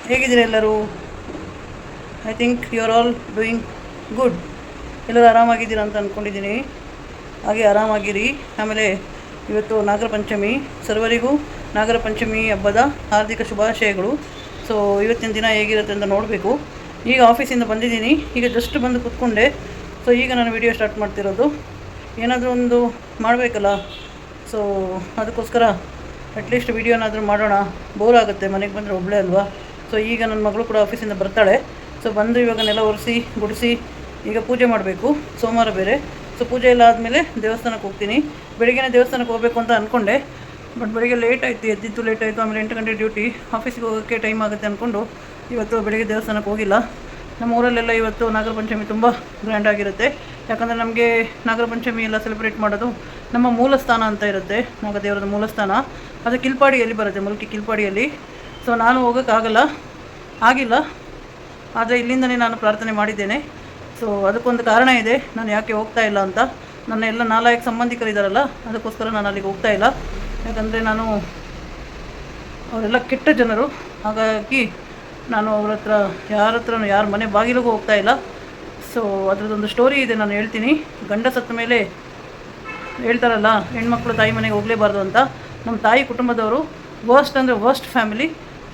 ಹೇಗಿದ್ದೀರಾ ಎಲ್ಲರೂ? I think you are all doing good. ಎಲ್ಲರೂ ಆರಾಮಾಗಿದ್ದೀರಾ ಅಂತ ಅಂದ್ಕೊಂಡಿದ್ದೀನಿ. ಹಾಗೆ ಆರಾಮಾಗಿರಿ. ಆಮೇಲೆ ಇವತ್ತು ನಾಗರ ಪಂಚಮಿ, ಸರ್ವರಿಗೂ ನಾಗರ ಪಂಚಮಿ ಹಬ್ಬದ ಹಾರ್ದಿಕ ಶುಭಾಶಯಗಳು. ಸೊ ಇವತ್ತಿನ ದಿನ ಹೇಗಿರುತ್ತೆ ಅಂತ ನೋಡಬೇಕು. ಈಗ ಆಫೀಸಿಂದ ಬಂದಿದ್ದೀನಿ, ಈಗ ಜಸ್ಟ್ ಬಂದು ಕೂತ್ಕೊಂಡೆ. ಸೊ ಈಗ ನಾನು ವಿಡಿಯೋ ಸ್ಟಾರ್ಟ್ ಮಾಡ್ತಿರೋದು. ಏನಾದರೂ ಒಂದು ಮಾಡಬೇಕಲ್ಲ, ಸೊ ಅದಕ್ಕೋಸ್ಕರ ಅಟ್ಲೀಸ್ಟ್ ವಿಡಿಯೋನಾದರೂ ಮಾಡೋಣ. ಬೋರ್ ಆಗುತ್ತೆ ಮನೆಗೆ ಬಂದರೆ, ಒಬ್ಬಳೇ ಅಲ್ವಾ. ಸೊ ಈಗ ನನ್ನ ಮಗಳು ಕೂಡ ಆಫೀಸಿಂದ ಬರ್ತಾಳೆ. ಸೊ ಬಂದು ಇವಾಗ ನೆಲ ಒರೆಸಿ ಗುಡಿಸಿ ಈಗ ಪೂಜೆ ಮಾಡಬೇಕು. ಸೋಮವಾರ ಬೇರೆ. ಸೊ ಪೂಜೆ ಎಲ್ಲ ಆದಮೇಲೆ ದೇವಸ್ಥಾನಕ್ಕೆ ಹೋಗ್ತೀನಿ. ಬೆಳಿಗ್ಗೆ ದೇವಸ್ಥಾನಕ್ಕೆ ಹೋಗಬೇಕು ಅಂತ ಅಂದ್ಕೊಂಡೆ, ಬಟ್ ಬೆಳಿಗ್ಗೆ ಲೇಟ್ ಆಯಿತು, ಎದ್ದಿದ್ದು ಲೇಟ್ ಆಯಿತು. ಆಮೇಲೆ 8 ಗಂಟೆ ಡ್ಯೂಟಿ, ಆಫೀಸಿಗೆ ಹೋಗೋಕ್ಕೆ ಟೈಮ್ ಆಗುತ್ತೆ ಅಂದ್ಕೊಂಡು ಇವತ್ತು ಬೆಳಿಗ್ಗೆ ದೇವಸ್ಥಾನಕ್ಕೆ ಹೋಗಿಲ್ಲ. ನಮ್ಮ ಊರಲ್ಲೆಲ್ಲ ಇವತ್ತು ನಾಗರ ಪಂಚಮಿ ತುಂಬ ಗ್ರ್ಯಾಂಡಾಗಿರುತ್ತೆ. ಯಾಕಂದರೆ ನಮಗೆ ನಾಗರ ಪಂಚಮಿ ಎಲ್ಲ ಸೆಲೆಬ್ರೇಟ್ ಮಾಡೋದು ನಮ್ಮ ಮೂಲ ಸ್ಥಾನ ಅಂತ ಇರುತ್ತೆ, ನಾಗದೇವರದ ಮೂಲ ಸ್ಥಾನ. ಅದು ಕಿಲ್ಪಾಡಿಯಲ್ಲಿ ಬರುತ್ತೆ, ಮುಲ್ಕಿ ಕಿಲ್ಪಾಡಿಯಲ್ಲಿ. ಸೊ ನಾನು ಹೋಗೋಕ್ಕಾಗಿಲ್ಲ, ಆದರೆ ಇಲ್ಲಿಂದನೇ ನಾನು ಪ್ರಾರ್ಥನೆ ಮಾಡಿದ್ದೇನೆ. ಸೊ ಅದಕ್ಕೊಂದು ಕಾರಣ ಇದೆ, ನಾನು ಯಾಕೆ ಹೋಗ್ತಾ ಇಲ್ಲ ಅಂತ. ನನ್ನ ಎಲ್ಲ 4 ಸಂಬಂಧಿಕರಿದ್ದಾರಲ್ಲ, ಅದಕ್ಕೋಸ್ಕರ ನಾನು ಅಲ್ಲಿಗೆ ಹೋಗ್ತಾ ಇಲ್ಲ. ಯಾಕಂದರೆ ಅವರೆಲ್ಲ ಕೆಟ್ಟ ಜನರು. ಹಾಗಾಗಿ ನಾನು ಯಾರ ಮನೆ ಬಾಗಿಲಿಗೂ ಹೋಗ್ತಾ ಇಲ್ಲ. ಸೊ ಅದರದ್ದೊಂದು ಸ್ಟೋರಿ ಇದೆ, ನಾನು ಹೇಳ್ತೀನಿ. ಗಂಡ ಸತ್ತ ಮೇಲೆ ಹೇಳ್ತಾರಲ್ಲ, ಹೆಣ್ಮಕ್ಳು ತಾಯಿ ಮನೆಗೆ ಹೋಗಲೇಬಾರ್ದು ಅಂತ. ನಮ್ಮ ತಾಯಿ ಕುಟುಂಬದವರು ವರ್ಸ್ಟ್ ಅಂದರೆ ವರ್ಸ್ಟ್ ಫ್ಯಾಮಿಲಿ.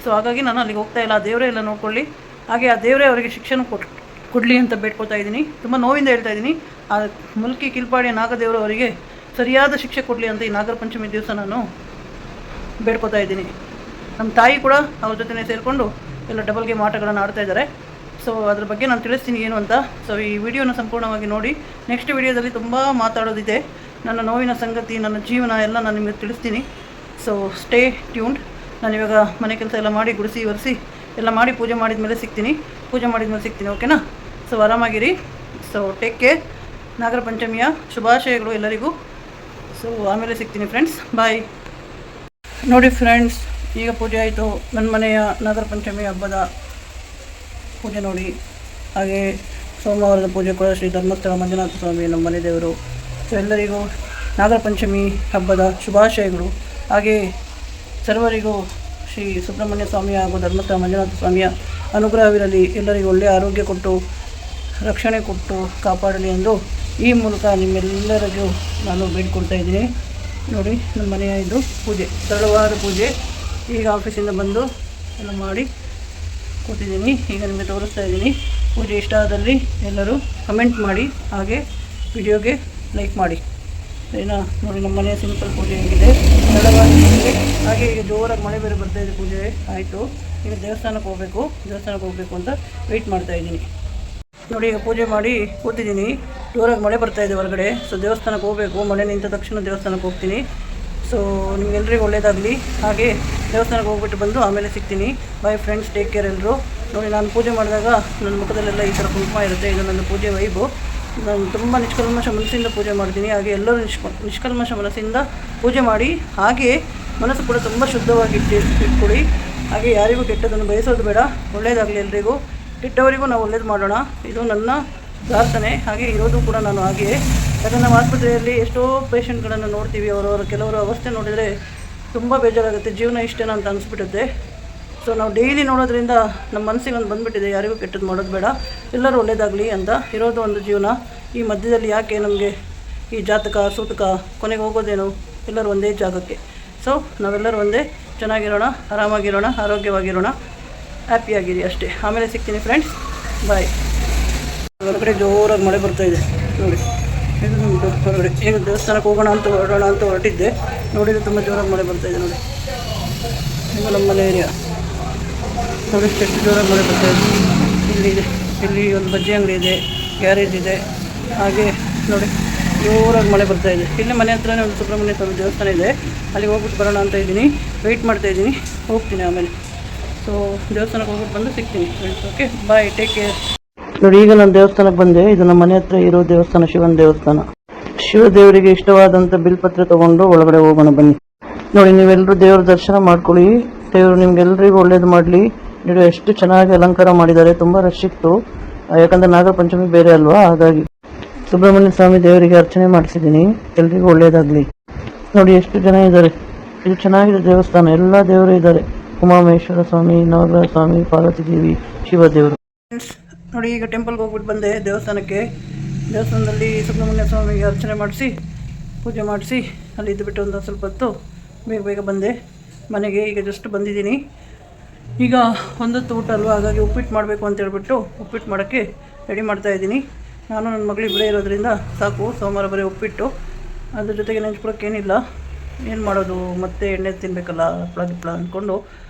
ಸೊ ಹಾಗಾಗಿ ನಾನು ಅಲ್ಲಿಗೆ ಹೋಗ್ತಾ ಇಲ್ಲ. ಆ ದೇವರೇ ಎಲ್ಲ ನೋಡ್ಕೊಳ್ಳಿ, ಹಾಗೆ ಆ ದೇವರೇ ಅವರಿಗೆ ಶಿಕ್ಷಣ ಕೊಡಲಿ ಅಂತ ಬೇಡ್ಕೊಳ್ತಾ ಇದ್ದೀನಿ. ತುಂಬ ನೋವಿಂದ ಹೇಳ್ತಾ ಇದ್ದೀನಿ. ಆ ಮುಲ್ಕಿ ಕಿಲ್ಪಾಡಿಯ ನಾಗದೇವರು ಅವರಿಗೆ ಸರಿಯಾದ ಶಿಕ್ಷೆ ಕೊಡಲಿ ಅಂತ ಈ ನಾಗರ ಪಂಚಮಿ ದಿವಸ ನಾನು ಬೇಡ್ಕೊತಾ ಇದ್ದೀನಿ. ನಮ್ಮ ತಾಯಿ ಕೂಡ ಅವ್ರ ಜೊತೆ ಸೇರಿಕೊಂಡು ಎಲ್ಲ ಡಬಲ್ ಗೇಮ್ ಆಟಗಳನ್ನು ಆಡ್ತಾ ಇದ್ದಾರೆ. ಸೊ ಅದ್ರ ಬಗ್ಗೆ ನಾನು ತಿಳಿಸ್ತೀನಿ ಏನು ಅಂತ. ಸೊ ಈ ವಿಡಿಯೋನ ಸಂಪೂರ್ಣವಾಗಿ ನೋಡಿ. ನೆಕ್ಸ್ಟ್ ವಿಡಿಯೋದಲ್ಲಿ ತುಂಬ ಮಾತಾಡೋದಿದೆ, ನನ್ನ ನೋವಿನ ಸಂಗತಿ, ನನ್ನ ಜೀವನ ಎಲ್ಲ ನಾನು ನಿಮಗೆ ತಿಳಿಸ್ತೀನಿ. So stay tuned. ನಾನು ಇವಾಗ ಮನೆ ಕೆಲಸ ಎಲ್ಲ ಮಾಡಿ ಗುಡಿಸಿ ಒರೆಸಿ ಎಲ್ಲ ಮಾಡಿ ಪೂಜೆ ಮಾಡಿದ ಮೇಲೆ ಸಿಗ್ತೀನಿ. ಓಕೆನಾ? ಸೊ ಆರಾಮಾಗಿರಿ. So take care. ನಾಗರ ಪಂಚಮಿಯ ಶುಭಾಶಯಗಳು ಎಲ್ಲರಿಗೂ. ಸೊ ಆಮೇಲೆ ಸಿಗ್ತೀನಿ ಫ್ರೆಂಡ್ಸ್, ಬಾಯ್. ನೋಡಿ ಫ್ರೆಂಡ್ಸ್, ಈಗ ಪೂಜೆ ಆಯಿತು. ನನ್ನ ಮನೆಯ ನಾಗರ ಪಂಚಮಿ ಹಬ್ಬದ ಪೂಜೆ ನೋಡಿ. ಹಾಗೆ ಸೋಮವಾರದ ಪೂಜೆ ಕೂಡ ಶ್ರೀ ಧರ್ಮಸ್ಥಳ ಮಂಜುನಾಥ ಸ್ವಾಮಿ ನಮ್ಮ ಮನೆ ದೇವರು. ಸೊ ಎಲ್ಲರಿಗೂ ನಾಗರ ಪಂಚಮಿ ಹಬ್ಬದ ಶುಭಾಶಯಗಳು. ಹಾಗೆ ಸರ್ವರಿಗೂ ಶ್ರೀ ಸುಬ್ರಹ್ಮಣ್ಯ ಸ್ವಾಮಿಯ ಹಾಗೂ ಧರ್ಮಸ್ಥಳ ಮಂಜುನಾಥ ಸ್ವಾಮಿಯ ಅನುಗ್ರಹವಿರಲಿ. ಎಲ್ಲರಿಗೂ ಒಳ್ಳೆಯ ಆರೋಗ್ಯ ಕೊಟ್ಟು ರಕ್ಷಣೆ ಕೊಟ್ಟು ಕಾಪಾಡಲಿ ಎಂದು ಈ ಮೂಲಕ ನಿಮ್ಮೆಲ್ಲರಿಗೂ ನಾನು ಬೇಡಿಕೊಳ್ತಾ ಇದ್ದೀನಿ. ನೋಡಿ, ನಮ್ಮ ಮನೆಯ ಇದು ಪೂಜೆ, ಸರಳವಾದ ಪೂಜೆ. ಈಗ ಆಫೀಸಿಂದ ಬಂದು ಎಲ್ಲ ಮಾಡಿ ಕೂತಿದ್ದೀನಿ. ಈಗ ನಿಮಗೆ ತೋರಿಸ್ತಾ ಇದ್ದೀನಿ. ಪೂಜೆ ಇಷ್ಟ ಆದಲ್ಲಿ ಎಲ್ಲರೂ ಕಮೆಂಟ್ ಮಾಡಿ, ಹಾಗೆ ವಿಡಿಯೋಗೆ ಲೈಕ್ ಮಾಡಿ. ಏನೋ ನೋಡಿ, ನಮ್ಮ ಮನೆಯ ಸಿಂಪಲ್ ಪೂಜೆ ಆಗಿದೆ, ಸರಳವಾದ ಪೂಜೆ. ಹಾಗೆ ಈಗ ಜೋರಾಗಿ ಮಳೆ ಬೇರೆ ಬರ್ತಾಯಿದೆ. ಪೂಜೆ ಆಯಿತು, ಈಗ ದೇವಸ್ಥಾನಕ್ಕೆ ಹೋಗಬೇಕು ಅಂತ ವೆಯ್ಟ್ ಮಾಡ್ತಾಯಿದ್ದೀನಿ. ನೋಡಿ, ಈಗ ಪೂಜೆ ಮಾಡಿ ಕೂತಿದ್ದೀನಿ. ಜೋರಾಗಿ ಮಳೆ ಬರ್ತಾಯಿದೆ ಹೊರಗಡೆ. ಸೊ ದೇವಸ್ಥಾನಕ್ಕೆ ಹೋಗಬೇಕು. ಮಳೆ ನಿಂತ ತಕ್ಷಣ ದೇವಸ್ಥಾನಕ್ಕೆ ಹೋಗ್ತೀನಿ. ಸೊ ನಿಮಗೆಲ್ಲರಿಗೂ ಒಳ್ಳೆಯದಾಗಲಿ. ಹಾಗೆ ದೇವಸ್ಥಾನಕ್ಕೆ ಹೋಗ್ಬಿಟ್ಟು ಬಂದು ಆಮೇಲೆ ಸಿಗ್ತೀನಿ. ಬಾಯ್ ಫ್ರೆಂಡ್ಸ್, ಟೇಕ್ ಕೇರ್ ಎಲ್ಲರೂ. ನೋಡಿ, ನಾನು ಪೂಜೆ ಮಾಡಿದಾಗ ನನ್ನ ಮುಖದಲ್ಲೆಲ್ಲ ಈ ಥರ ಕುಂಕುಮ ಇರುತ್ತೆ. ಇದು ನನ್ನ ಪೂಜೆ ವೈಬು. ನಾನು ತುಂಬ ನಿಷ್ಕಲ್ಮಶ ಮನಸ್ಸಿಂದ ಪೂಜೆ ಮಾಡ್ತೀನಿ. ಹಾಗೆ ಎಲ್ಲರೂ ನಿಷ್ಕಲ್ಮಶ ಮನಸ್ಸಿಂದ ಪೂಜೆ ಮಾಡಿ, ಹಾಗೆ ಮನಸ್ಸು ಕೂಡ ತುಂಬ ಶುದ್ಧವಾಗಿ ಇಟ್ಕೊಡಿ. ಹಾಗೆ ಯಾರಿಗೂ ಕೆಟ್ಟದನ್ನು ಬಯಸೋದು ಬೇಡ. ಒಳ್ಳೆಯದಾಗಲಿ ಎಲ್ರಿಗೂ. ಕೆಟ್ಟವರಿಗೂ ನಾವು ಒಳ್ಳೇದು ಮಾಡೋಣ, ಇದು ನನ್ನ ಪ್ರಾರ್ಥನೆ. ಹಾಗೆ ಇರೋದು ಕೂಡ ನಾನು ಹಾಗೆಯೇ. ಯಾಕಂದರೆ ನಾವು ಆಸ್ಪತ್ರೆಯಲ್ಲಿ ಎಷ್ಟೋ ಪೇಷಂಟ್ಗಳನ್ನು ನೋಡ್ತೀವಿ. ಕೆಲವರ ಅವಸ್ಥೆ ನೋಡಿದರೆ ತುಂಬ ಬೇಜಾರಾಗುತ್ತೆ. ಜೀವನ ಇಷ್ಟೇನಾ ಅಂತ ಅನಿಸ್ಬಿಡುತ್ತೆ. ಸೊ ನಾವು ಡೈಲಿ ನೋಡೋದ್ರಿಂದ ನಮ್ಮ ಮನಸ್ಸಿಗೆ ಒಂದು ಬಂದುಬಿಟ್ಟಿದೆ, ಯಾರಿಗೂ ಕೆಟ್ಟದ್ದು ಮಾಡೋದು ಬೇಡ, ಎಲ್ಲರೂ ಒಳ್ಳೆಯದಾಗಲಿ ಅಂತ. ಇರೋದು ಒಂದು ಜೀವನ. ಈ ಮಧ್ಯದಲ್ಲಿ ಯಾಕೆ ನಮಗೆ ಈ ಜಾತಕ ಸೂತಕ, ಕೊನೆಗೆ ಹೋಗೋದೇನು? ಎಲ್ಲರೂ ಒಂದೇ ಜಾಗಕ್ಕೆ. ಸೊ ನಾವೆಲ್ಲರೂ ಒಂದೇ. ಚೆನ್ನಾಗಿರೋಣ, ಆರಾಮಾಗಿರೋಣ, ಆರೋಗ್ಯವಾಗಿರೋಣ, ಹ್ಯಾಪಿಯಾಗಿರಿ ಅಷ್ಟೇ. ಆಮೇಲೆ ಸಿಗ್ತೀನಿ ಫ್ರೆಂಡ್ಸ್, ಬಾಯ್. ಹೊರಗಡೆ ಜೋರಾಗಿ ಮಳೆ ಬರ್ತಾಯಿದೆ ನೋಡಿ. ಇದು ನಮ್ಮದು ಹೊರಗಡೆ. ಈಗ ದೇವಸ್ಥಾನಕ್ಕೆ ಹೊರಡೋಣ ಅಂತ ಹೊರಟಿದ್ದೆ. ನೋಡಿದರೆ ತುಂಬ ಜೋರಾಗಿ ಮಳೆ ಬರ್ತಾಯಿದೆ ನೋಡಿ. ಈಗ ನಮ್ಮ ಮನೆ ಏರಿಯಾ ನೋಡಿ, ಎಷ್ಟು ಜೋರಾಗಿ ಮಳೆ ಬರ್ತಾಯಿದೆ. ಇಲ್ಲಿ ಒಂದು ಬಜ್ಜಿ ಅಂಗಡಿ ಇದೆ, ಗ್ಯಾರೇಜ್ ಇದೆ. ಹಾಗೆ ನೋಡಿ, ಜೋರಾಗಿ ಮಳೆ ಬರ್ತಾಯಿದೆ. ಇಲ್ಲಿ ಮನೆ ಹತ್ರನೇ ಒಂದು ಸುಬ್ರಹ್ಮಣ್ಯ ಸ್ವಾಮಿ ದೇವಸ್ಥಾನ ಇದೆ, ಅಲ್ಲಿಗೆ ಹೋಗ್ಬಿಟ್ಟು ಬರೋಣ ಅಂತ ಇದ್ದೀನಿ. ವೆಯ್ಟ್ ಮಾಡ್ತಾಯಿದ್ದೀನಿ, ಹೋಗ್ತೀನಿ ಆಮೇಲೆ. ಸೊ ದೇವಸ್ಥಾನಕ್ಕೆ ಹೋಗ್ಬಿಟ್ಟು ಬಂದು ಸಿಗ್ತೀನಿ ಫ್ರೆಂಡ್ಸ್. ಓಕೆ, ಬಾಯ್, ಟೇಕ್ ಕೇರ್. ನೋಡಿ, ಈಗ ನಾನು ದೇವಸ್ಥಾನಕ್ಕೆ ಬಂದೆ. ಇದು ನಮ್ಮ ಮನೆ ಹತ್ರ ಇರೋ ದೇವಸ್ಥಾನ, ಶಿವನ ದೇವಸ್ಥಾನ. ಶಿವದೇವರಿಗೆ ಇಷ್ಟವಾದಂಥ ಬಿಲ್ಪತ್ರ ತೊಗೊಂಡು ಒಳಗಡೆ ಹೋಗೋಣ ಬನ್ನಿ. ನೋಡಿ, ನೀವೆಲ್ಲರೂ ದೇವ್ರ ದರ್ಶನ ಮಾಡ್ಕೊಳ್ಳಿ. ದೇವರು ನಿಮ್ಗೆಲ್ಲರಿಗೂ ಒಳ್ಳೇದು ಮಾಡಲಿ. ನೋಡಿ, ಎಷ್ಟು ಚೆನ್ನಾಗಿ ಅಲಂಕಾರ ಮಾಡಿದ್ದಾರೆ. ತುಂಬ ರಶ್ ಇತ್ತು, ಯಾಕಂದರೆ ನಾಗರ ಪಂಚಮಿ ಬೇರೆ ಅಲ್ವಾ, ಹಾಗಾಗಿ. ಸುಬ್ರಹ್ಮಣ್ಯ ಸ್ವಾಮಿ ದೇವರಿಗೆ ಅರ್ಚನೆ ಮಾಡಿಸಿದ್ದೀನಿ. ಎಲ್ರಿಗೂ ಒಳ್ಳೇದಾಗಲಿ. ನೋಡಿ ಎಷ್ಟು ಜನ ಇದ್ದಾರೆ. ಇದು ಚೆನ್ನಾಗಿದೆ ದೇವಸ್ಥಾನ, ಎಲ್ಲ ದೇವರು ಇದ್ದಾರೆ. ಉಮಾಮಹೇಶ್ವರ ಸ್ವಾಮಿ, ನವಗ್ರಹ ಸ್ವಾಮಿ, ಪಾರ್ವತಿ ದೇವಿ, ಶಿವದೇವರು. ಫ್ರೆಂಡ್ಸ್ ನೋಡಿ, ಈಗ ಟೆಂಪಲ್ಗೆ ಹೋಗ್ಬಿಟ್ಟು ಬಂದೆ, ದೇವಸ್ಥಾನದಲ್ಲಿ ಸುಬ್ರಹ್ಮಣ್ಯ ಸ್ವಾಮಿಗೆ ಅರ್ಚನೆ ಮಾಡಿಸಿ ಪೂಜೆ ಮಾಡಿಸಿ ಅಲ್ಲಿ ಇದ್ದುಬಿಟ್ಟು ಒಂದು ಸ್ವಲ್ಪ ಹೊತ್ತು ಬೇಗ ಬಂದೆ ಮನೆಗೆ. ಈಗ ಜಸ್ಟ್ ಬಂದಿದ್ದೀನಿ. ಈಗ ಒಂದೊತ್ತು ಊಟ ಅಲ್ವಾ, ಹಾಗಾಗಿ ಉಪ್ಪಿಟ್ಟು ಮಾಡಬೇಕು ಅಂತ ಹೇಳ್ಬಿಟ್ಟು ಉಪ್ಪಿಟ್ಟು ಮಾಡೋಕ್ಕೆ ರೆಡಿ ಮಾಡ್ತಾಯಿದ್ದೀನಿ. ನಾನು ನನ್ನ ಮಗಳು ಇಬ್ಬರೇ ಇರೋದ್ರಿಂದ ಸಾಕು, ಸೋಮವಾರ ಬರೀ ಉಪ್ಪಿಟ್ಟು, ಅದ್ರ ಜೊತೆಗೆ ನೆಂಚ್ಕೊಳಕ್ಕೇನಿಲ್ಲ. ಏನು ಮಾಡೋದು, ಮತ್ತೆ ಎಣ್ಣೆ ತಿನ್ನಬೇಕಲ್ಲ, ಹಪ್ಪಳ ಅಂದ್ಕೊಂಡು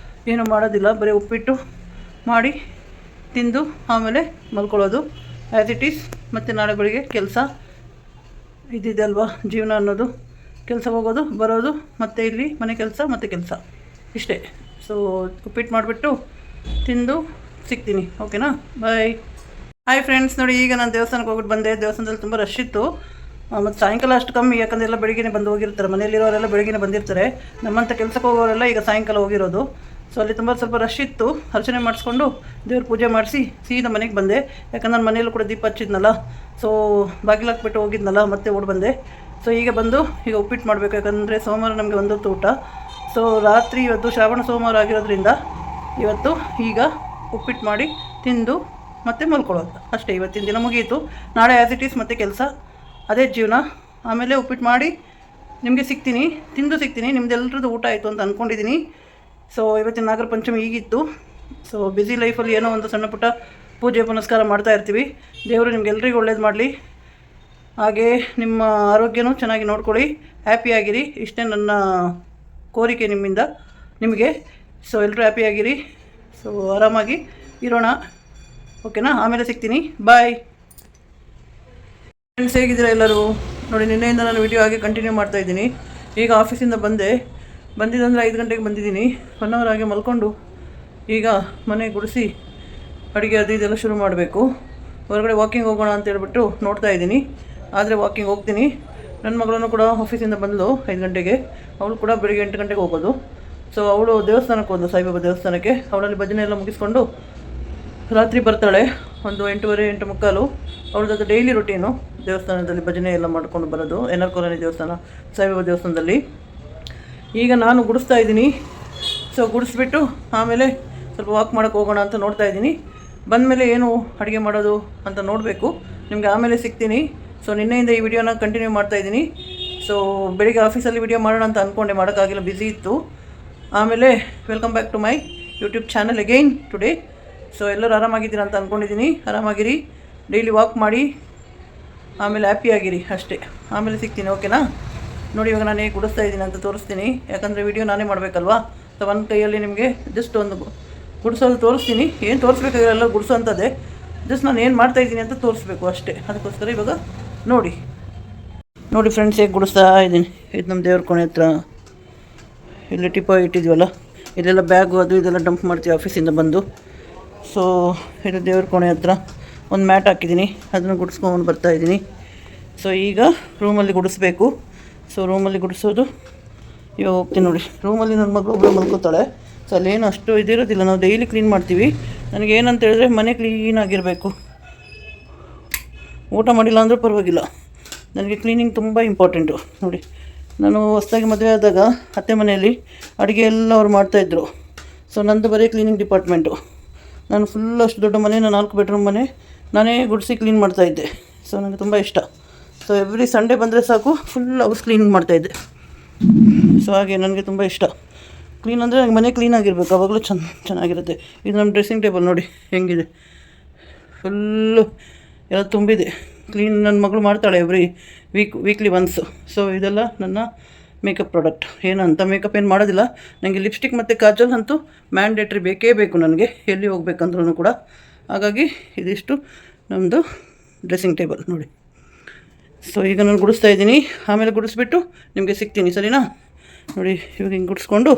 ಏನೂ ಮಾಡೋದಿಲ್ಲ, ಬರೀ ಉಪ್ಪಿಟ್ಟು ಮಾಡಿ ತಿಂದು ಆಮೇಲೆ ಮಲ್ಕೊಳ್ಳೋದು ಆ್ಯಸ್ ಇಟ್ ಈಸ್. ಮತ್ತು ನಾಳೆ ಬೆಳಿಗ್ಗೆ ಕೆಲಸ ಇದ್ದಿದೆ ಅಲ್ವಾ, ಜೀವನ ಅನ್ನೋದು, ಕೆಲಸ ಹೋಗೋದು ಬರೋದು, ಮತ್ತು ಇಲ್ಲಿ ಮನೆ ಕೆಲಸ ಮತ್ತು ಕೆಲಸ ಇಷ್ಟೇ. ಸೊ ಉಪ್ಪಿಟ್ಟು ಮಾಡಿಬಿಟ್ಟು ತಿಂದು ಸಿಗ್ತೀನಿ, ಓಕೆನಾ? ಬಾಯ್. ಹಾಯ್ ಫ್ರೆಂಡ್ಸ್, ನೋಡಿ ಈಗ ನಾನು ದೇವಸ್ಥಾನಕ್ಕೆ ಹೋಗ್ಬಿಟ್ಟು ಬಂದೆ. ದೇವಸ್ಥಾನದಲ್ಲಿ ತುಂಬ ರಶ್ ಇತ್ತು, ಮತ್ತು ಸಾಯಂಕಾಲ ಅಷ್ಟು ಕಮ್ಮಿ, ಯಾಕಂದರೆ ಎಲ್ಲ ಬೆಳಗ್ಗೆ ಬಂದು ಹೋಗಿರ್ತಾರೆ, ಮನೆಯಲ್ಲಿರೋರೆಲ್ಲ ಬೆಳಗ್ಗೆ ಬಂದಿರ್ತಾರೆ. ನಮ್ಮಂಥ ಕೆಲಸಕ್ಕೆ ಹೋಗೋರೆಲ್ಲ ಈಗ ಸಾಯಂಕಾಲ ಹೋಗಿರೋದು. ಸೊ ಅಲ್ಲಿ ಸ್ವಲ್ಪ ರಶ್ ಇತ್ತು. ಅರ್ಚನೆ ಮಾಡಿಸ್ಕೊಂಡು ದೇವ್ರ ಪೂಜೆ ಮಾಡಿಸಿ ಸೀದಾ ಮನೆಗೆ ಬಂದೆ. ಯಾಕಂದ್ರೆ ನಾನು ಮನೆಯಲ್ಲೂ ಕೂಡ ದೀಪ ಹಚ್ಚಿದ್ನಲ್ಲ, ಸೊ ಬಾಗಿಲಾಕ್ಬಿಟ್ಟು ಹೋಗಿದ್ನಲ್ಲ, ಮತ್ತೆ ಓಡಿ ಬಂದೆ. ಸೊ ಈಗ ಬಂದು ಈಗ ಉಪ್ಪಿಟ್ಟು ಮಾಡಬೇಕು, ಯಾಕಂದರೆ ಸೋಮವಾರ ನಮಗೆ ಒಂದೊತ್ತು ಊಟ. ಸೊ ರಾತ್ರಿ ಇವತ್ತು ಶ್ರಾವಣ ಸೋಮವಾರ ಆಗಿರೋದ್ರಿಂದ ಇವತ್ತು ಈಗ ಉಪ್ಪಿಟ್ಟು ಮಾಡಿ ತಿಂದು ಮತ್ತೆ ಮಲ್ಕೊಳ್ಳೋದು ಅಷ್ಟೇ. ಇವತ್ತಿನ ದಿನ ಮುಗಿಯಿತು. ನಾಳೆ ಆ್ಯಸ್ ಇಟ್ ಈಸ್ ಮತ್ತೆ ಕೆಲಸ, ಅದೇ ಜೀವನ. ಆಮೇಲೆ ಉಪ್ಪಿಟ್ಟು ಮಾಡಿ ನಿಮಗೆ ಸಿಗ್ತೀನಿ, ತಿಂದು ಸಿಗ್ತೀನಿ. ನಿಮ್ದೆಲ್ಲರದ್ದು ಊಟ ಆಯಿತು ಅಂತ ಅಂದ್ಕೊಂಡಿದ್ದೀನಿ. ಸೊ ಇವತ್ತಿನ ನಾಗರ ಪಂಚಮಿ ಈಗಿತ್ತು. ಸೊ ಬ್ಯುಸಿ ಲೈಫಲ್ಲಿ ಏನೋ ಒಂದು ಸಣ್ಣ ಪುಟ್ಟ ಪೂಜೆ ಪುನಸ್ಕಾರ ಮಾಡ್ತಾ ಇರ್ತೀವಿ. ದೇವರು ನಿಮ್ಗೆಲ್ರಿಗೂ ಒಳ್ಳೇದು ಮಾಡಲಿ, ಹಾಗೆ ನಿಮ್ಮ ಆರೋಗ್ಯನೂ ಚೆನ್ನಾಗಿ ನೋಡ್ಕೊಳ್ಳಿ, ಹ್ಯಾಪಿಯಾಗಿರಿ. ಇಷ್ಟೇ ನನ್ನ ಕೋರಿಕೆ ನಿಮಗೆ. ಸೊ ಎಲ್ಲರೂ ಹ್ಯಾಪಿಯಾಗಿರಿ, ಸೊ ಆರಾಮಾಗಿ ಇರೋಣ, ಓಕೆನಾ? ಆಮೇಲೆ ಸಿಗ್ತೀನಿ, ಬಾಯ್. ಫ್ರೆಂಡ್ಸ್, ಹೇಗಿದ್ದೀರಾ ಎಲ್ಲರೂ? ನೋಡಿ, ನಿನ್ನೆಯಿಂದ ನಾನು ವಿಡಿಯೋ ಆಗಿ ಕಂಟಿನ್ಯೂ ಮಾಡ್ತಾಯಿದ್ದೀನಿ. ಈಗ ಆಫೀಸಿಂದ ಬಂದಿದ್ದಂದರೆ 5 ಗಂಟೆಗೆ ಬಂದಿದ್ದೀನಿ. 1 ಅವರ್ ಆಗಿ ಮಲ್ಕೊಂಡು ಈಗ ಮನೆ ಗುಡಿಸಿ ಅಡುಗೆ ಅದು ಇದೆಲ್ಲ ಶುರು ಮಾಡಬೇಕು. ಹೊರಗಡೆ ವಾಕಿಂಗ್ ಹೋಗೋಣ ಅಂತ ಹೇಳ್ಬಿಟ್ಟು ನೋಡ್ತಾ ಇದ್ದೀನಿ, ಆದರೆ ವಾಕಿಂಗ್ ಹೋಗ್ತೀನಿ. ನನ್ನ ಮಗಳನ್ನು ಕೂಡ ಆಫೀಸಿಂದ ಬಂದಳು 5 ಗಂಟೆಗೆ. ಅವಳು ಕೂಡ ಬೆಳಿಗ್ಗೆ 8 ಗಂಟೆಗೆ ಹೋಗೋದು. ಸೊ ಅವಳು ದೇವಸ್ಥಾನಕ್ಕೆ ಹೋದ್ಲು, ಸಾಯಿಬಾಬಾ ದೇವಸ್ಥಾನಕ್ಕೆ. ಅವಳಲ್ಲಿ ಭಜನೆ ಎಲ್ಲ ಮುಗಿಸ್ಕೊಂಡು ರಾತ್ರಿ ಬರ್ತಾಳೆ, ಒಂದು 8:30 8:45. ಅವ್ರದ್ದು ಡೈಲಿ ರುಟೀನು, ದೇವಸ್ಥಾನದಲ್ಲಿ ಭಜನೆ ಎಲ್ಲ ಮಾಡ್ಕೊಂಡು ಬರೋದು. NR ಕಾಲೋನಿ ದೇವಸ್ಥಾನ, ಸಾಯಿಬಾಬಾ ದೇವಸ್ಥಾನದಲ್ಲಿ. ಈಗ ನಾನು ಗುಡಿಸ್ತಾ ಇದ್ದೀನಿ. ಸೊ ಗುಡಿಸ್ಬಿಟ್ಟು ಆಮೇಲೆ ಸ್ವಲ್ಪ ವಾಕ್ ಮಾಡೋಕ್ಕೆ ಹೋಗೋಣ ಅಂತ ನೋಡ್ತಾ ಇದ್ದೀನಿ. ಬಂದಮೇಲೆ ಏನು ಅಡುಗೆ ಮಾಡೋದು ಅಂತ ನೋಡಬೇಕು, ನಿಮಗೆ ಆಮೇಲೆ ಸಿಗ್ತೀನಿ. ಸೊ ನಿನ್ನೆಯಿಂದ ಈ ವಿಡಿಯೋನ ಕಂಟಿನ್ಯೂ ಮಾಡ್ತಾಯಿದ್ದೀನಿ. ಸೊ ಬೆಳಿಗ್ಗೆ ಆಫೀಸಲ್ಲಿ ವಿಡಿಯೋ ಮಾಡೋಣ ಅಂತ ಅಂದ್ಕೊಂಡೆ, ಮಾಡೋಕ್ಕಾಗಿಲ್ಲ, ಬ್ಯುಸಿ ಇತ್ತು. ಆಮೇಲೆ welcome back to my YouTube channel again today. So ಎಲ್ಲರೂ ಆರಾಮಾಗಿದ್ದೀರಾ ಅಂತ ಅಂದ್ಕೊಂಡಿದ್ದೀನಿ. ಆರಾಮಾಗಿರಿ, ಡೈಲಿ ವಾಕ್ ಮಾಡಿ, ಆಮೇಲೆ ಹ್ಯಾಪಿಯಾಗಿರಿ ಅಷ್ಟೇ. ಆಮೇಲೆ ಸಿಗ್ತೀನಿ, ಓಕೆನಾ? ನೋಡಿ, ಇವಾಗ ನಾನು ಹೇಗೆ ಗುಡಿಸ್ತಾ ಇದ್ದೀನಿ ಅಂತ ತೋರಿಸ್ತೀನಿ, ಯಾಕಂದರೆ ವಿಡಿಯೋ ನಾನೇ ಮಾಡಬೇಕಲ್ವಾ. ಸೊ ಒಂದು ಕೈಯಲ್ಲಿ ನಿಮಗೆ ಜಸ್ಟ್ ಒಂದು ಗುಡಿಸೋದು ತೋರಿಸ್ತೀನಿ. ಏನು ತೋರಿಸ್ಬೇಕಾಗಿರಲ್ಲ, ಗುಡಿಸೋಂಥದ್ದೇ. ಜಸ್ಟ್ ನಾನು ಏನು ಮಾಡ್ತಾಯಿದ್ದೀನಿ ಅಂತ ತೋರಿಸ್ಬೇಕು ಅಷ್ಟೇ. ಅದಕ್ಕೋಸ್ಕರ ಇವಾಗ ನೋಡಿ ಫ್ರೆಂಡ್ಸ್, ಹೇಗೆ ಗುಡಿಸ್ತಾ ಇದ್ದೀನಿ. ಇದು ನಮ್ಮ ದೇವ್ರ ಕೋಣೆ ಹತ್ರ, ಇಲ್ಲಿ ಟಿಪ್ಪ ಇಟ್ಟಿದ್ವಲ್ಲ, ಇದೆಲ್ಲ ಬ್ಯಾಗು ಅದು ಇದೆಲ್ಲ ಡಂಪ್ ಮಾಡ್ತೀವಿ ಆಫೀಸಿಂದ ಬಂದು. ಸೊ ಇದು ದೇವ್ರ ಕೋಣೆ ಹತ್ರ ಒಂದು ಮ್ಯಾಟ್ ಹಾಕಿದ್ದೀನಿ, ಅದನ್ನು ಗುಡಿಸ್ಕೊಂಡು ಬರ್ತಾಯಿದ್ದೀನಿ. ಸೊ ಈಗ ರೂಮಲ್ಲಿ ಗುಡಿಸ್ಬೇಕು. ಸೊ ರೂಮಲ್ಲಿ ಗುಡಿಸೋದು ಇವಾಗ ಹೋಗ್ತೀನಿ. ನೋಡಿ, ರೂಮಲ್ಲಿ ನನ್ನ ಮಗಳು ಒಬ್ಬಳು ಮಲ್ಕೋತಾಳೆ. ಸೊ ಅಲ್ಲೇನು ಅಷ್ಟು ಇದಿರೋದಿಲ್ಲ, ನಾವು ಡೈಲಿ ಕ್ಲೀನ್ ಮಾಡ್ತೀವಿ. ನನಗೇನಂತ ಹೇಳಿದ್ರೆ ಮನೆ ಕ್ಲೀನಾಗಿರಬೇಕು. ಊಟ ಮಾಡಿಲ್ಲ ಅಂದರೂ ಪರವಾಗಿಲ್ಲ, ನನಗೆ ಕ್ಲೀನಿಂಗ್ ತುಂಬ ಇಂಪಾರ್ಟೆಂಟು. ನೋಡಿ, ನಾನು ಹೊಸದಾಗಿ ಮದುವೆ ಆದಾಗ ಅತ್ತೆ ಮನೆಯಲ್ಲಿ ಅಡುಗೆ ಎಲ್ಲ ಅವ್ರು ಮಾಡ್ತಾಯಿದ್ರು. ಸೊ ನಂದು ಬರೀ ಕ್ಲೀನಿಂಗ್ ಡಿಪಾರ್ಟ್ಮೆಂಟು. ನಾನು ಫುಲ್ ಅಷ್ಟು ದೊಡ್ಡ ಮನೆ, 4 ಬೆಡ್ರೂಮ್ ಮನೆ ನಾನೇ ಗುಡಿಸಿ ಕ್ಲೀನ್ ಮಾಡ್ತಾಯಿದ್ದೆ. ಸೊ ನನಗೆ ತುಂಬ ಇಷ್ಟ. ಸೊ ಎವ್ರಿ ಸಂಡೇ ಬಂದರೆ ಸಾಕು, ಫುಲ್ ಹೌಸ್ ಕ್ಲೀನಿಂಗ್ ಮಾಡ್ತಾಯಿದ್ದೆ. ಸೊ ಹಾಗೆ ನನಗೆ ತುಂಬ ಇಷ್ಟ. ಕ್ಲೀನ್ ಅಂದರೆ ನನಗೆ ಮನೆ ಕ್ಲೀನಾಗಿರ್ಬೇಕು, ಆವಾಗಲೂ ಚೆನ್ನಾಗಿರುತ್ತೆ. ಇದು ನಮ್ಮ ಡ್ರೆಸ್ಸಿಂಗ್ ಟೇಬಲ್ ನೋಡಿ ಹೆಂಗಿದೆ, ಫುಲ್ಲು ಎಲ್ಲ ತುಂಬಿದೆ. ಕ್ಲೀನ್ ನನ್ನ ಮಗಳು ಮಾಡ್ತಾಳೆ ಎವ್ರಿ ವೀಕ್ಲಿ ಒನ್ಸು. ಸೊ ಇದೆಲ್ಲ ನನ್ನ ಮೇಕಪ್ ಪ್ರಾಡಕ್ಟ್. ಏನಂತ ಮೇಕಪ್ ಏನು ಮಾಡೋದಿಲ್ಲ, ನನಗೆ ಲಿಪ್ಸ್ಟಿಕ್ ಮತ್ತು ಕಾಜಲ್ ಅಂತೂ ಮ್ಯಾಂಡೇಟ್ರಿ ಬೇಕೇ ಬೇಕು ನನಗೆ, ಎಲ್ಲಿ ಹೋಗ್ಬೇಕಂದ್ರೂ ಕೂಡ. ಹಾಗಾಗಿ ಇದಿಷ್ಟು ನಮ್ಮದು ಡ್ರೆಸ್ಸಿಂಗ್ ಟೇಬಲ್ ನೋಡಿ. ಸೊ ಈಗ ನಾನು ಗುಡಿಸ್ತಾ ಇದ್ದೀನಿ, ಆಮೇಲೆ ಗುಡಿಸ್ಬಿಟ್ಟು ನಿಮಗೆ ಸಿಗ್ತೀನಿ, ಸರಿನಾ? ನೋಡಿ, ಇವಾಗ ಹಿಂಗೆ ಗುಡಿಸ್ಕೊಂಡು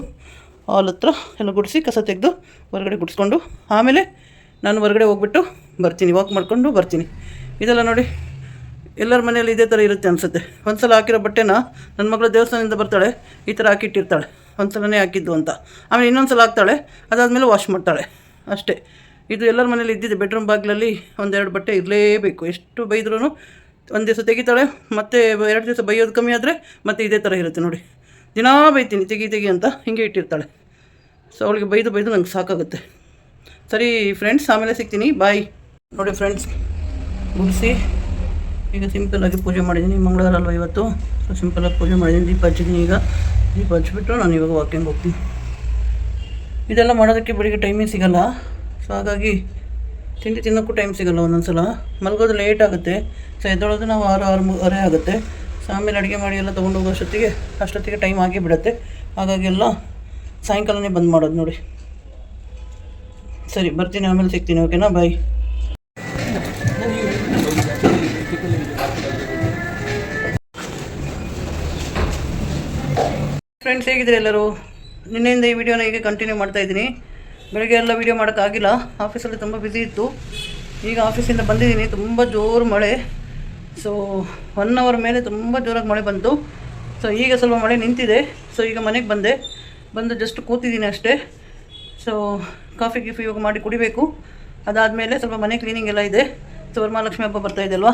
ಹಾಲ್ ಹತ್ರ ಎಲ್ಲ ಗುಡಿಸಿ ಕಸ ತೆಗೆದು ಹೊರಗಡೆ ಗುಡಿಸ್ಕೊಂಡು ಆಮೇಲೆ ನಾನು ಹೊರಗಡೆ ಹೋಗ್ಬಿಟ್ಟು ಬರ್ತೀನಿ, ವಾಕ್ ಮಾಡ್ಕೊಂಡು ಬರ್ತೀನಿ. ಇದೆಲ್ಲ ನೋಡಿ, ಎಲ್ಲರ ಮನೆಯಲ್ಲಿ ಇದೇ ಥರ ಇರುತ್ತೆ ಅನಿಸುತ್ತೆ. ಒಂದು ಸಲ ಹಾಕಿರೋ ಬಟ್ಟೆನ ನನ್ನ ಮಗಳು ದೇವಸ್ಥಾನದಿಂದ ಬರ್ತಾಳೆ, ಈ ಥರ ಹಾಕಿಟ್ಟಿರ್ತಾಳೆ, ಒಂದು ಸಲನೇ ಹಾಕಿದ್ದು ಅಂತ. ಆಮೇಲೆ ಇನ್ನೊಂದು ಸಲ ಹಾಕ್ತಾಳೆ, ಅದಾದಮೇಲೆ ವಾಶ್ ಮಾಡ್ತಾಳೆ ಅಷ್ಟೇ. ಇದು ಎಲ್ಲರ ಮನೇಲಿ ಇದ್ದಿದ್ದು. ಬೆಡ್ರೂಮ್ ಬಾಗಿಲಲ್ಲಿ 1-2 ಬಟ್ಟೆ ಇರಲೇಬೇಕು. ಎಷ್ಟು ಬೈದ್ರೂ ಒಂದು ದಿವಸ ತೆಗಿತಾಳೆ, ಮತ್ತು 2 ದಿವಸ ಬೈಯೋದು ಕಮ್ಮಿ ಆದರೆ ಮತ್ತೆ ಇದೇ ಥರ ಇರುತ್ತೆ ನೋಡಿ. ದಿನಾ ಬೈತೀನಿ ತೆಗಿ ಅಂತ ಹಿಂಗೆ ಇಟ್ಟಿರ್ತಾಳೆ. ಸೊ ಅವಳಿಗೆ ಬೈದು ನಂಗೆ ಸಾಕಾಗುತ್ತೆ. ಸರಿ ಫ್ರೆಂಡ್ಸ್, ಆಮೇಲೆ ಸಿಗ್ತೀನಿ, ಬಾಯ್. ನೋಡಿ ಫ್ರೆಂಡ್ಸ್, ಗುಡಿಸಿ ಈಗ ಸಿಂಪಲ್ಲಾಗಿ ಪೂಜೆ ಮಾಡಿದ್ದೀನಿ. ಮಂಗಳವಾರ ಅಲ್ವ ಇವತ್ತು, ಸೊ ಸಿಂಪಲ್ಲಾಗಿ ಪೂಜೆ ಮಾಡಿದ್ದೀನಿ. ದೀಪ ಹಚ್ಚಿದ್ದೀನಿ. ಈಗ ದೀಪ ಹಚ್ಚಿಬಿಟ್ಟು ನಾನು ಇವಾಗ ವಾಕಿಂಗ್ ಹೋಗ್ತೀನಿ. ಇದೆಲ್ಲ ಮಾಡೋದಕ್ಕೆ ಬೆಳಿಗ್ಗೆ ಟೈಮಿಂಗ್ ಸಿಗೋಲ್ಲ, ಸೊ ಹಾಗಾಗಿ ತಿಂಡಿ ತಿನ್ನೋಕ್ಕೂ ಟೈಮ್ ಸಿಗೋಲ್ಲ. ಒಂದೊಂದು ಸಲ ಮಲಗೋದು ಲೇಟ್ ಆಗುತ್ತೆ. ಸೊ ಎದ್ದೊಳೋದು ನಾವು 6:30 ಆಗುತ್ತೆ. ಸೊ ಆಮೇಲೆ ಅಡುಗೆ ಮಾಡಿ ಎಲ್ಲ ತೊಗೊಂಡು ಹೋಗೋ ಅಷ್ಟೊತ್ತಿಗೆ ಟೈಮ್ ಆಗೇ ಬಿಡುತ್ತೆ. ಹಾಗಾಗಿ ಎಲ್ಲ ಸಾಯಂಕಾಲನೇ ಬಂದ್ ಮಾಡೋದು ನೋಡಿ. ಸರಿ, ಬರ್ತೀನಿ, ಆಮೇಲೆ ಸಿಗ್ತೀನಿ. ಓಕೆನಾ, ಬಾಯ್. ಫ್ರೆಂಡ್ಸ್, ಹೇಗಿದ್ದೀರಿ ಎಲ್ಲರೂ? ನಿನ್ನೆಯಿಂದ ಈ ವಿಡಿಯೋನ ಹೀಗೆ ಕಂಟಿನ್ಯೂ ಮಾಡ್ತಾಯಿದ್ದೀನಿ. ಬೆಳಗ್ಗೆ ಎಲ್ಲ ವೀಡಿಯೋ ಮಾಡೋಕ್ಕಾಗಿಲ್ಲ, ಆಫೀಸಲ್ಲಿ ತುಂಬ ಬ್ಯುಸಿ ಇತ್ತು. ಈಗ ಆಫೀಸಿಂದ ಬಂದಿದ್ದೀನಿ, ತುಂಬ ಜೋರು ಮಳೆ. ಸೊ 1 ಅವರ್ ಮೇಲೆ ತುಂಬ ಜೋರಾಗಿ ಮಳೆ ಬಂತು. ಸೊ ಈಗ ಸ್ವಲ್ಪ ಮಳೆ ನಿಂತಿದೆ. ಸೊ ಈಗ ಮನೆಗೆ ಬಂದು ಜಸ್ಟ್ ಕೂತಿದ್ದೀನಿ ಅಷ್ಟೇ. ಸೊ ಕಾಫಿ ಇವಾಗ ಮಾಡಿ ಕುಡಿಬೇಕು. ಅದಾದಮೇಲೆ ಸ್ವಲ್ಪ ಮನೆ ಕ್ಲೀನಿಂಗ್ ಎಲ್ಲ ಇದೆ. ಸೊ ವರಮಹಾಲಕ್ಷ್ಮಿ ಹಬ್ಬ ಬರ್ತಾಯಿದೆ ಅಲ್ವಾ,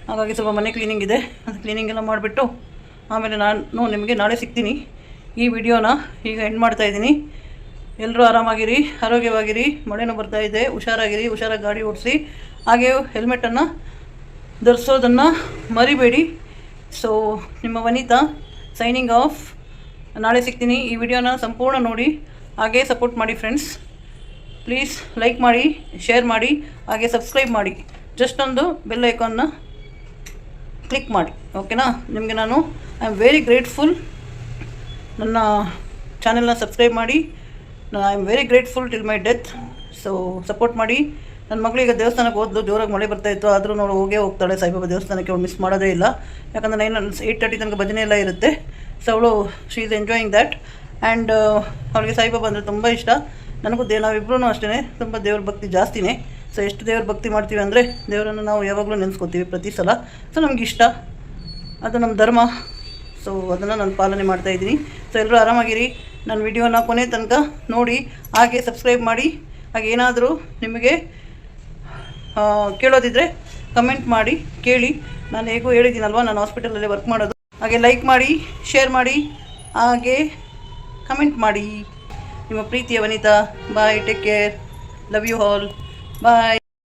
ಹಾಗಾಗಿ ಸ್ವಲ್ಪ ಮನೆ ಕ್ಲೀನಿಂಗ್ ಇದೆ. ಅದು ಕ್ಲೀನಿಂಗ್ ಎಲ್ಲ ಮಾಡಿಬಿಟ್ಟು ಆಮೇಲೆ ನಾನು ನಿಮಗೆ ನಾಳೆ ಸಿಗ್ತೀನಿ. ಈ ವಿಡಿಯೋನ ಈಗ ಎಂಡ್ ಮಾಡ್ತಾಯಿದ್ದೀನಿ. ಎಲ್ಲರೂ ಆರಾಮಾಗಿರಿ, ಆರೋಗ್ಯವಾಗಿರಿ. ಮಳೆನೂ ಬರ್ತಾಯಿದೆ, ಹುಷಾರಾಗಿರಿ, ಹುಷಾರಾಗಿ ಗಾಡಿ ಓಡಿಸಿ. ಹಾಗೆ ಹೆಲ್ಮೆಟನ್ನು ಧರಿಸೋದನ್ನು ಮರಿಬೇಡಿ. ಸೊ ನಿಮ್ಮ ವನಿತಾ ಸೈನಿಂಗ್ ಆಫ್. ನಾಳೆ ಸಿಗ್ತೀನಿ. ಈ ವಿಡಿಯೋನ ಸಂಪೂರ್ಣ ನೋಡಿ, ಹಾಗೆ ಸಪೋರ್ಟ್ ಮಾಡಿ ಫ್ರೆಂಡ್ಸ್. ಪ್ಲೀಸ್ ಲೈಕ್ ಮಾಡಿ, ಶೇರ್ ಮಾಡಿ, ಹಾಗೆ ಸಬ್ಸ್ಕ್ರೈಬ್ ಮಾಡಿ. ಜಸ್ಟ್ ಒಂದು ಬೆಲ್ ಐಕಾನ್ನ ಕ್ಲಿಕ್ ಮಾಡಿ. ಓಕೆನಾ? ನಿಮಗೆ ನಾನು ಐ ಆಮ್ ವೆರಿ ಗ್ರೇಟ್ಫುಲ್. ನನ್ನ ಚಾನೆಲ್ನ ಸಬ್ಸ್ಕ್ರೈಬ್ ಮಾಡಿ. I am very grateful till my death. So support ಮಾಡಿ. ನನ್ನ ಮಗಳಿಗೆ ದೇವಸ್ಥಾನಕ್ಕೆ ಹೋದ್ಲು, ಜೋರಾಗಿ ಮಳೆ ಬರ್ತಾಯಿತ್ತು, ಆದರೂ ನೋಡು ಹೋಗ್ತಾಳೆ ಸಾಯಿಬಾಬಾ ದೇವಸ್ಥಾನಕ್ಕೆ. ಅವಳು ಮಿಸ್ ಮಾಡೋದೇ ಇಲ್ಲ, ಯಾಕಂದರೆ 8:30 ತನಕ ಭಜನೆ ಎಲ್ಲ ಇರುತ್ತೆ. ಸೊ ಅವಳು she is enjoying that. And ಅವಳಿಗೆ ಸಾಯಿಬಾಬಾ ಅಂದರೆ ತುಂಬ ಇಷ್ಟ. ನನಗೂ ನಾವಿಬ್ಬರೂ ಅಷ್ಟೇ ತುಂಬ ದೇವ್ರ ಭಕ್ತಿ ಜಾಸ್ತಿನೇ. ಸೊ ಎಷ್ಟು ದೇವ್ರ ಭಕ್ತಿ ಮಾಡ್ತೀವಿ ಅಂದರೆ ದೇವರನ್ನು ನಾವು ಯಾವಾಗಲೂ ನೆನೆಸ್ಕೋತೀವಿ ಪ್ರತಿ ಸಲ. ಸೊ ನಮ್ಗೆ ಇಷ್ಟ, ಅದು ನಮ್ಮ ಧರ್ಮ. ಸೊ ಅದನ್ನು ನಾನು ಪಾಲನೆ ಮಾಡ್ತಾಯಿದ್ದೀನಿ. ಸೊ ಎಲ್ಲರೂ ಆರಾಮಾಗಿರಿ. ನನ್ನ ವಿಡಿಯೋನ ಕೊನೆ ತನಕ ನೋಡಿ, ಹಾಗೆ ಸಬ್ಸ್ಕ್ರೈಬ್ ಮಾಡಿ. ಹಾಗೆ ಏನಾದರೂ ನಿಮಗೆ ಕೇಳೋದಿದ್ದರೆ ಕಮೆಂಟ್ ಮಾಡಿ ಕೇಳಿ. ನಾನು ಹೇಗೂ ಹೇಳಿದ್ದೀನಲ್ವ, ನಾನು ಹಾಸ್ಪಿಟಲಲ್ಲೇ ವರ್ಕ್ ಮಾಡೋದು. ಹಾಗೆ ಲೈಕ್ ಮಾಡಿ, ಶೇರ್ ಮಾಡಿ, ಹಾಗೆ ಕಮೆಂಟ್ ಮಾಡಿ. ನಿಮ್ಮ ಪ್ರೀತಿಯ Vanita. Bye, take care, love you all, bye.